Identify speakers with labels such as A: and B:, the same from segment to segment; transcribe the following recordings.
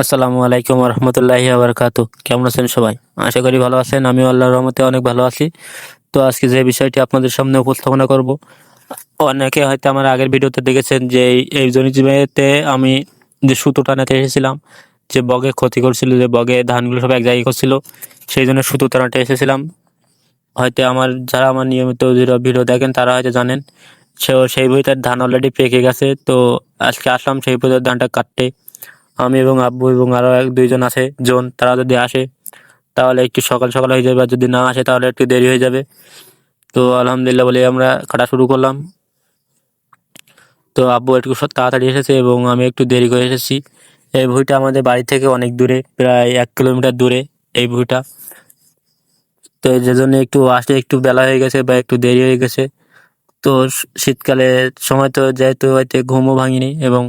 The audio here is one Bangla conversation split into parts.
A: আসসালামু আলাইকুম রহমতুল্লাহি বারাকাতু। কেমন আছেন সবাই? আশা করি ভালো আছেন। আমিও আল্লাহর রহমতে অনেক ভালো আছি। তো আজকে যে বিষয়টি আপনাদের সামনে উপস্থাপনা করব, অনেকে হয়তো আমার আগের ভিডিওতে দেখেছেন যে এই জমিতে আমি যে সুতো টানাতে এসেছিলাম, যে বগে ক্ষতি করছিল, যে বগে ধানগুলো সব এক জায়গায় করছিল, সেই জন্য সুতো টানাতে এসেছিলাম। হয়তো যারা আমার নিয়মিত ভিডিও দেখেন তারা হয়তো জানেন। সেই বইটার ধান অলরেডি পেকে গেছে। তো আজকে আসলাম সেই বইটার ধানটা কাটতে। আমি এবং আব্বু এবং আরো দুইজন আছে তারা যদি আসে তাহলে একটু সকাল সকাল হয়ে যাবে, আর যদি না আসে তাহলে একটু দেরি হয়ে যাবে। তো আলহামদুলিল্লাহ বলে আমরা কাটা শুরু করলাম। তো আব্বু একটু তাড়াতাড়ি এসেছে এবং আমি একটু দেরি করে এসেছি। এই ভুঁইটা আমাদের বাড়ি থেকে অনেক দূরে, প্রায় 1 কিলোমিটার দূরে এই ভুঁইটা। তো যে জন্য একটু আসতে একটু বেলা হয়ে গেছে বা একটু দেরি হয়ে গেছে। তো শীতকালে সময় তো যেহেতু হয়তো ঘুমও ভাঙিনি এবং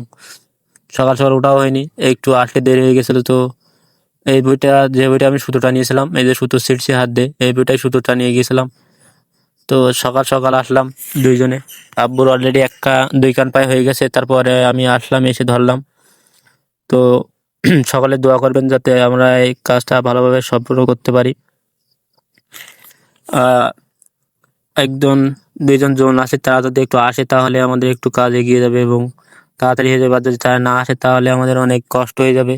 A: সকাল সকাল ওঠাও হয়নি, একটু আসতে দেরি হয়ে গেছিলো। তো যে বইটা আমি সুতোটা নিয়েছিলাম, এই যে সুতো ছিঁড়ছি হাত দিয়ে, এই বইটাই সুতোটা নিয়ে গিয়েছিলাম। তো সকাল সকাল আসলাম দুইজনে। আব্বুর অলরেডি 2 কান পায়ে হয়ে গেছে, তারপরে আমি আসলাম, এসে ধরলাম। তো সকলে দোয়া করবেন যাতে আমরা এই কাজটা ভালোভাবে সম্পূর্ণ করতে পারি। আহ একজন দুইজন আছে, তারা যদি একটু আসে তাহলে আমাদের একটু কাজ এগিয়ে যাবে এবং তাড়াতাড়ি হয়ে যাবে। আর যদি তারা না আসে তাহলে আমাদের অনেক কষ্ট হয়ে যাবে।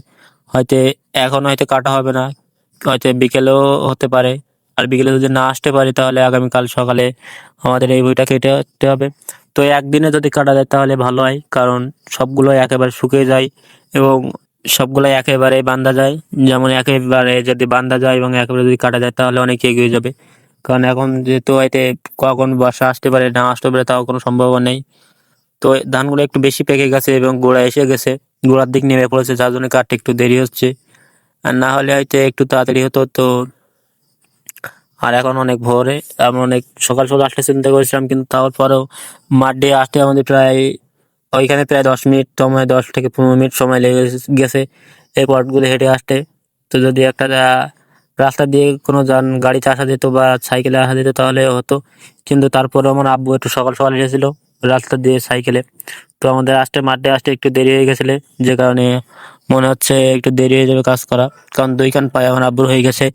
A: হয়তো এখন হয়তো কাটা হবে না, হয়তো বিকেলেও হতে পারে। আর বিকেলে যদি না আসতে পারি তাহলে আগামীকাল সকালে আমাদের এই বইটা কেটে উঠতে হবে। তো একদিনে যদি কাটা যায় তাহলে ভালো হয়, কারণ সবগুলো একেবারে শুকিয়ে যায় এবং সবগুলো একেবারে বান্ধা যায়। যেমন একেবারে যদি বান্ধা যায় এবং একেবারে যদি কাটা যায় তাহলে অনেক এগিয়ে যাবে। কারণ এখন যেহেতু হয়তো কখন বর্ষা আসতে পারে, না আসতে পারে, তাও কোনো সম্ভাবনা নেই। তো ধানগুলো একটু বেশি পেকে গেছে এবং গোড়া এসে গেছে, গোড়ার দিক নেমে পড়েছে, যার জন্য কাটতে একটু দেরি হচ্ছে। আর না হলে হয়তো একটু তাড়াতাড়ি হতো। তো আর এখন অনেক ভোরে, আমরা অনেক সকাল সকাল আসতে চিন্তা করেছিলাম, কিন্তু তারপরেও মাঠ দিয়ে আসতে আমাদের ওইখানে প্রায় 10 মিনিট সময়, 10 থেকে 15 মিনিট সময় লেগে গেছে এই পথগুলো হেঁটে আসতে। তো যদি একটা রাস্তা দিয়ে কোনো গাড়িতে আসা যেত বা সাইকেলে আসা যেত তাহলে হতো, কিন্তু তারপরে আমার আব্বু একটু সকাল সকাল এসেছিল রাস্তা দিয়ে সাইকেলে। তো আমাদের মাঠে আসতে একটু দেরি হয়ে গেছিলে, যে কারণে মনে হচ্ছে একটু দেরি হয়ে যাবে কাজ করা। কারণ 2 কান পায়ে আমার আব্বুর হয়ে গেছে।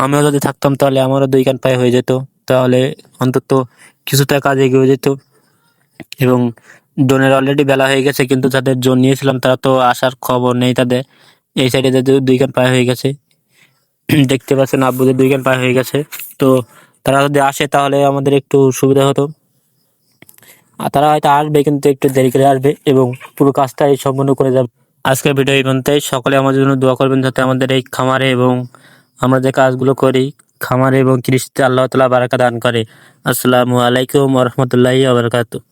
A: আমিও যদি থাকতাম তাহলে আমারও 2 কান পায়ে হয়ে যেত, তাহলে অন্তত কিছুটা কাজ এগিয়ে যেত। এবং জোনের অলরেডি বেলা হয়ে গেছে, কিন্তু যাদের জোন নিয়েছিলাম তারা তো আসার খবর নেই তাদের। এই সাইডে যাদের 2 কান পায়ে হয়ে গেছে, দেখতে পাচ্ছেন আব্বুদের 2 কান পায়ে হয়ে গেছে। তো তারা যদি আসে তাহলে আমাদের একটু সুবিধা হতো। আর তারা হয়তো আসবে, কিন্তু একটু দেরি করে আসবে এবং পুরো কাজটাই সম্পূর্ণ করে যাবে। আজকের ভিডিও এই পর্যন্তই। সকলে আমাদের জন্য দোয়া করবেন যাতে আমাদের এই খামারে এবং আমরা যে কাজগুলো করি খামারে এবং কৃষিতে আল্লাহ তাআলা বারাকা দান করে। আসসালামু আলাইকুম ওয়া রাহমাতুল্লাহি ওয়া বারাকাতুহু।